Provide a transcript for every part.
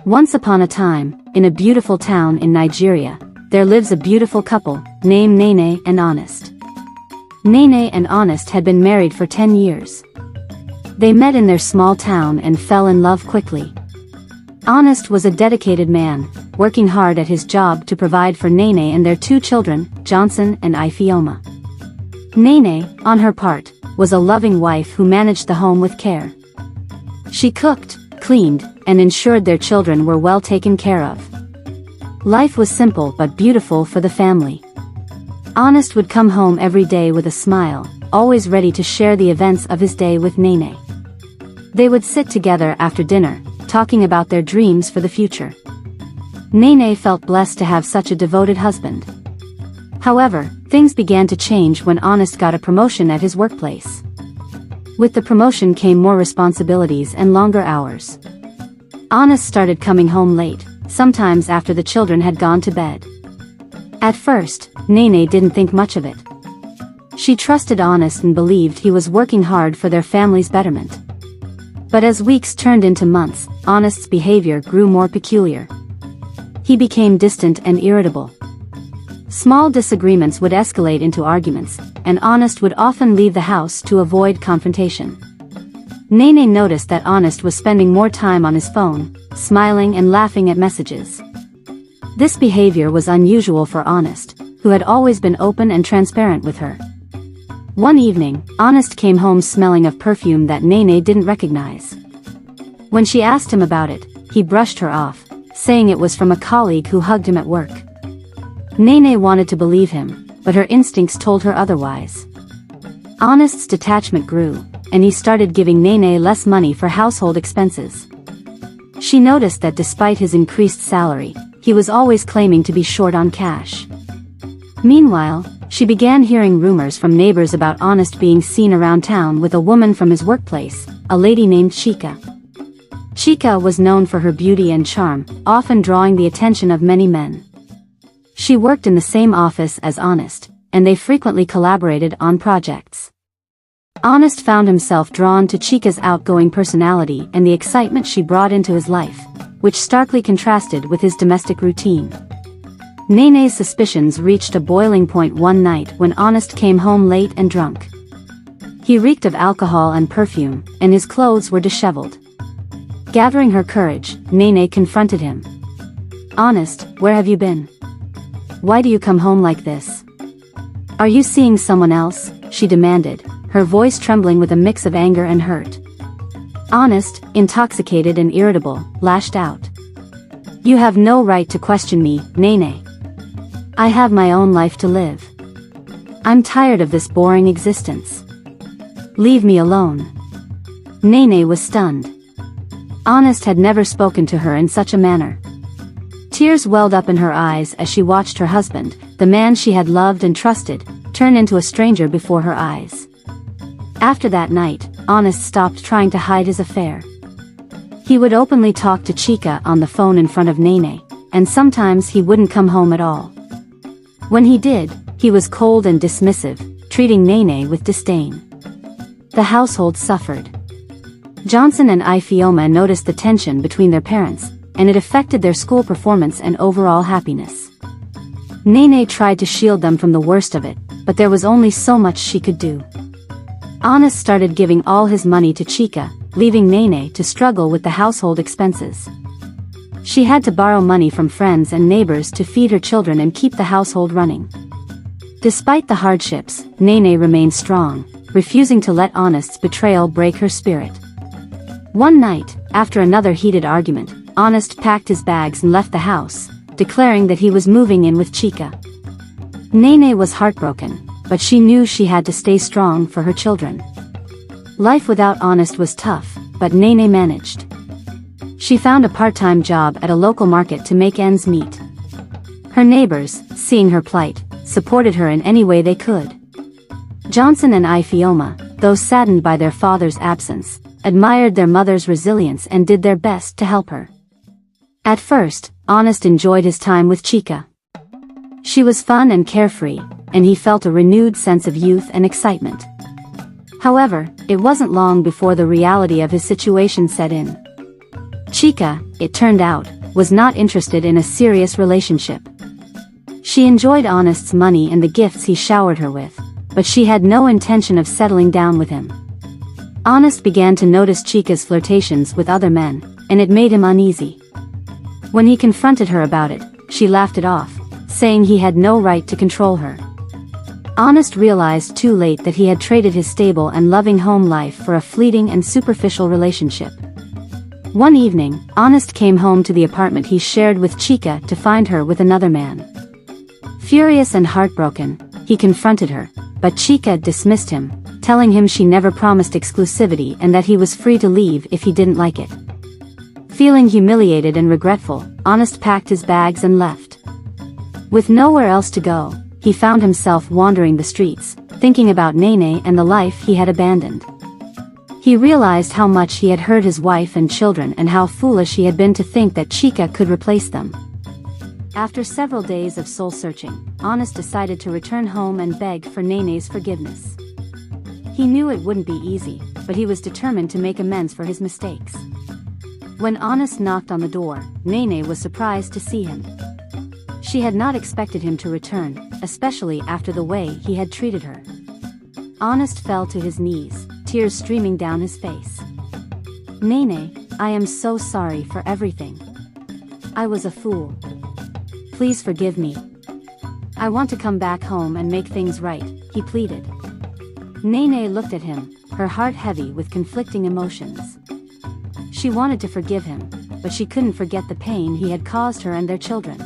Once upon a time, in a beautiful town in Nigeria, there lives a beautiful couple, named Nnene and Honest. Nnene and Honest had been married for 10 years. They met in their small town and fell in love quickly. Honest was a dedicated man, working hard at his job to provide for Nnene and their 2 children, Johnson and Ifeoma. Nnene, on her part, was a loving wife who managed the home with care. She cooked, cleaned, and ensured their children were well taken care of. Life was simple but beautiful for the family. Honest would come home every day with a smile, always ready to share the events of his day with Nnene. They would sit together after dinner, talking about their dreams for the future. Nnene felt blessed to have such a devoted husband. However, things began to change when Honest got a promotion at his workplace. With the promotion came more responsibilities and longer hours. Honest started coming home late, sometimes after the children had gone to bed. At first, Nnene didn't think much of it. She trusted Honest and believed he was working hard for their family's betterment. But as weeks turned into months, Honest's behavior grew more peculiar. He became distant and irritable. Small disagreements would escalate into arguments, and Honest would often leave the house to avoid confrontation. Nnene noticed that Honest was spending more time on his phone, smiling and laughing at messages. This behavior was unusual for Honest, who had always been open and transparent with her. One evening, Honest came home smelling of perfume that Nnene didn't recognize. When she asked him about it, he brushed her off, saying it was from a colleague who hugged him at work. Nnene wanted to believe him, but her instincts told her otherwise. Honest's detachment grew, and he started giving Nnene less money for household expenses. She noticed that despite his increased salary, he was always claiming to be short on cash. Meanwhile, she began hearing rumors from neighbors about Honest being seen around town with a woman from his workplace, a lady named Chika. Chika was known for her beauty and charm, often drawing the attention of many men. She worked in the same office as Honest, and they frequently collaborated on projects. Honest found himself drawn to Chika's outgoing personality and the excitement she brought into his life, which starkly contrasted with his domestic routine. Nnene's suspicions reached a boiling point one night when Honest came home late and drunk. He reeked of alcohol and perfume, and his clothes were disheveled. Gathering her courage, Nnene confronted him. "Honest, where have you been? Why do you come home like this? Are you seeing someone else?" she demanded, her voice trembling with a mix of anger and hurt. Honest, intoxicated and irritable, lashed out. "You have no right to question me, Nnene. I have my own life to live. I'm tired of this boring existence. Leave me alone." Nnene was stunned. Honest had never spoken to her in such a manner. Tears welled up in her eyes as she watched her husband, the man she had loved and trusted, turn into a stranger before her eyes. After that night, Honest stopped trying to hide his affair. He would openly talk to Chika on the phone in front of Nnene, and sometimes he wouldn't come home at all. When he did, he was cold and dismissive, treating Nnene with disdain. The household suffered. Johnson and Ifeoma noticed the tension between their parents, and it affected their school performance and overall happiness. Nnene tried to shield them from the worst of it, but there was only so much she could do. Honest started giving all his money to Chika, leaving Nnene to struggle with the household expenses. She had to borrow money from friends and neighbors to feed her children and keep the household running. Despite the hardships, Nnene remained strong, refusing to let Honest's betrayal break her spirit. One night, after another heated argument, Honest packed his bags and left the house, declaring that he was moving in with Chika. Nnene was heartbroken, but she knew she had to stay strong for her children. Life without Honest was tough, but Nnene managed. She found a part-time job at a local market to make ends meet. Her neighbors, seeing her plight, supported her in any way they could. Johnson and Ifeoma, though saddened by their father's absence, admired their mother's resilience and did their best to help her. At first, Honest enjoyed his time with Chika. She was fun and carefree, and he felt a renewed sense of youth and excitement. However, it wasn't long before the reality of his situation set in. Chika, it turned out, was not interested in a serious relationship. She enjoyed Honest's money and the gifts he showered her with, but she had no intention of settling down with him. Honest began to notice Chika's flirtations with other men, and it made him uneasy. When he confronted her about it, she laughed it off, saying he had no right to control her. Honest realized too late that he had traded his stable and loving home life for a fleeting and superficial relationship. One evening, Honest came home to the apartment he shared with Chika to find her with another man. Furious and heartbroken, he confronted her, but Chika dismissed him, telling him she never promised exclusivity and that he was free to leave if he didn't like it. Feeling humiliated and regretful, Honest packed his bags and left. With nowhere else to go, he found himself wandering the streets, thinking about Nnene and the life he had abandoned. He realized how much he had hurt his wife and children and how foolish he had been to think that Chika could replace them. After several days of soul-searching, Honest decided to return home and beg for Nnene's forgiveness. He knew it wouldn't be easy, but he was determined to make amends for his mistakes. When Honest knocked on the door, Nnene was surprised to see him. She had not expected him to return, especially after the way he had treated her. Honest fell to his knees, tears streaming down his face. "Nnene, I am so sorry for everything. I was a fool. Please forgive me. I want to come back home and make things right," he pleaded. Nnene looked at him, her heart heavy with conflicting emotions. She wanted to forgive him, but she couldn't forget the pain he had caused her and their children.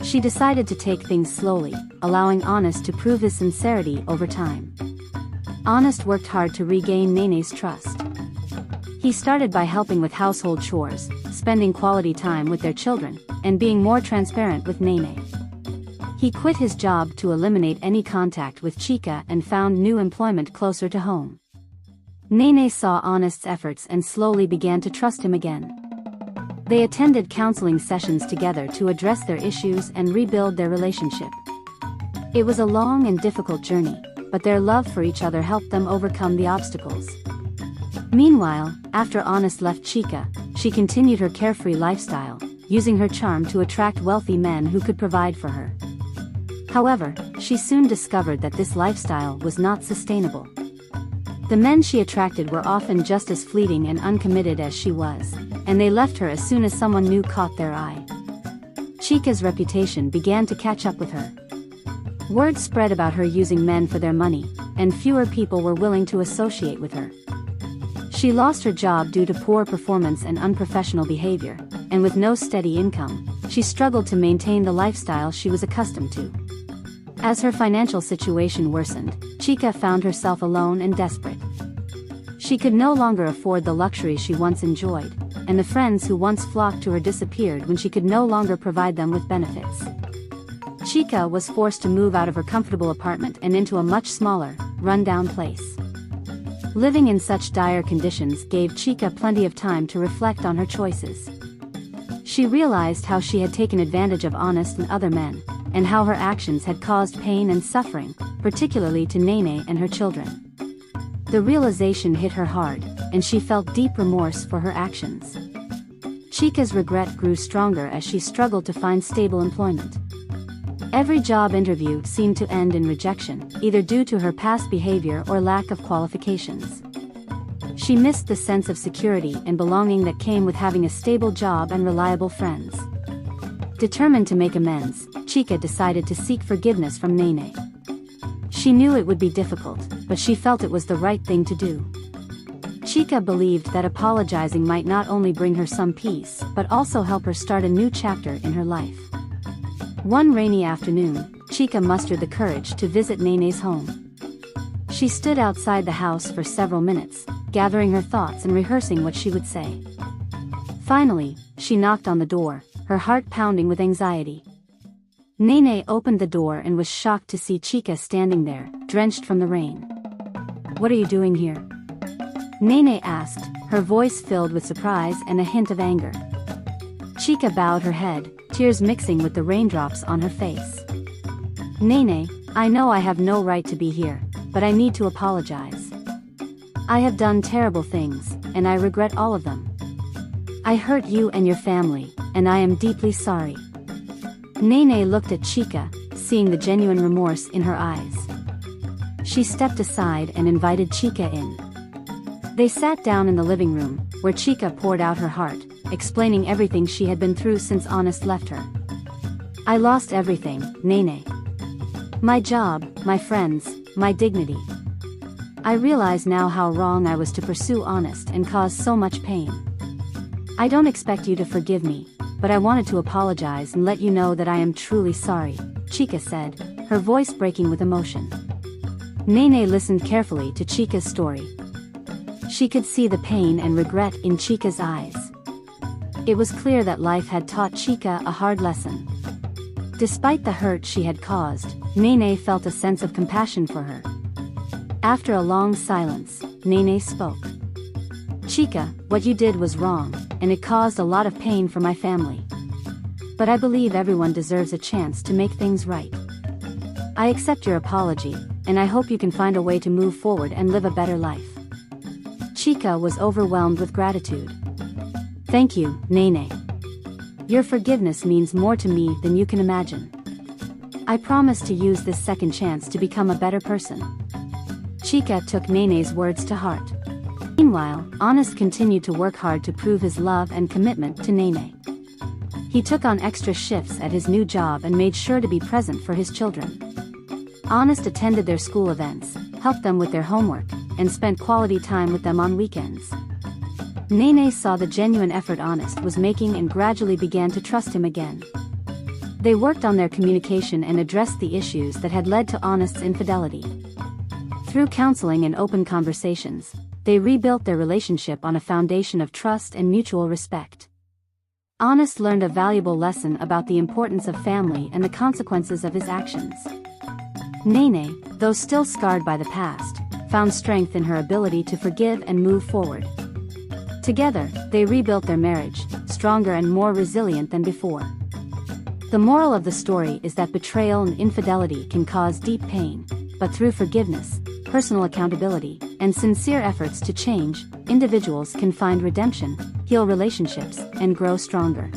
She decided to take things slowly, allowing Honest to prove his sincerity over time. Honest worked hard to regain Nnene's trust. He started by helping with household chores, spending quality time with their children, and being more transparent with Nnene. He quit his job to eliminate any contact with Chika and found new employment closer to home. Nnene saw Honest's efforts and slowly began to trust him again. They attended counseling sessions together to address their issues and rebuild their relationship. It was a long and difficult journey, but their love for each other helped them overcome the obstacles. Meanwhile, after Honest left Chika, she continued her carefree lifestyle, using her charm to attract wealthy men who could provide for her. However, she soon discovered that this lifestyle was not sustainable. The men she attracted were often just as fleeting and uncommitted as she was, and they left her as soon as someone new caught their eye. Chika's reputation began to catch up with her. Word spread about her using men for their money, and fewer people were willing to associate with her. She lost her job due to poor performance and unprofessional behavior, and with no steady income, she struggled to maintain the lifestyle she was accustomed to. As her financial situation worsened, Chika found herself alone and desperate. She could no longer afford the luxuries she once enjoyed, and the friends who once flocked to her disappeared when she could no longer provide them with benefits. Chika was forced to move out of her comfortable apartment and into a much smaller, run-down place. Living in such dire conditions gave Chika plenty of time to reflect on her choices. She realized how she had taken advantage of Honest and other men, and how her actions had caused pain and suffering, particularly to Nnene and her children. The realization hit her hard, and she felt deep remorse for her actions. Chika's regret grew stronger as she struggled to find stable employment. Every job interview seemed to end in rejection, either due to her past behavior or lack of qualifications. She missed the sense of security and belonging that came with having a stable job and reliable friends. Determined to make amends, Chika decided to seek forgiveness from Nnene. She knew it would be difficult, but she felt it was the right thing to do. Chika believed that apologizing might not only bring her some peace, but also help her start a new chapter in her life. One rainy afternoon, Chika mustered the courage to visit Nnene's home. She stood outside the house for several minutes, gathering her thoughts and rehearsing what she would say. Finally, she knocked on the door, her heart pounding with anxiety. Nnene opened the door and was shocked to see Chika standing there, drenched from the rain. "What are you doing here?" Nnene asked, her voice filled with surprise and a hint of anger. Chika bowed her head, tears mixing with the raindrops on her face. "Nnene, I know I have no right to be here, but I need to apologize. I have done terrible things, and I regret all of them. I hurt you and your family, and I am deeply sorry." Nnene looked at Chika, seeing the genuine remorse in her eyes. She stepped aside and invited Chika in. They sat down in the living room, where Chika poured out her heart, explaining everything she had been through since Honest left her. "I lost everything, Nnene. My job, my friends, my dignity. I realize now how wrong I was to pursue Honest and cause so much pain. I don't expect you to forgive me, but I wanted to apologize and let you know that I am truly sorry," Chika said, her voice breaking with emotion. Nnene listened carefully to Chika's story. She could see the pain and regret in Chika's eyes. It was clear that life had taught Chika a hard lesson. Despite the hurt she had caused, Nnene felt a sense of compassion for her. After a long silence, Nnene spoke. "Chika, what you did was wrong, and it caused a lot of pain for my family. But I believe everyone deserves a chance to make things right. I accept your apology, and I hope you can find a way to move forward and live a better life." Chika was overwhelmed with gratitude. "Thank you, Nnene. Your forgiveness means more to me than you can imagine. I promise to use this second chance to become a better person." Chika took Nene's words to heart. Meanwhile, Honest continued to work hard to prove his love and commitment to Nnene. He took on extra shifts at his new job and made sure to be present for his children. Honest attended their school events, helped them with their homework, and spent quality time with them on weekends. Nnene saw the genuine effort Honest was making and gradually began to trust him again. They worked on their communication and addressed the issues that had led to Honest's infidelity. Through counseling and open conversations, they rebuilt their relationship on a foundation of trust and mutual respect. Honest learned a valuable lesson about the importance of family and the consequences of his actions. Nnene, though still scarred by the past, found strength in her ability to forgive and move forward. Together, they rebuilt their marriage, stronger and more resilient than before. The moral of the story is that betrayal and infidelity can cause deep pain, but through forgiveness, personal accountability, and sincere efforts to change, individuals can find redemption, heal relationships, and grow stronger.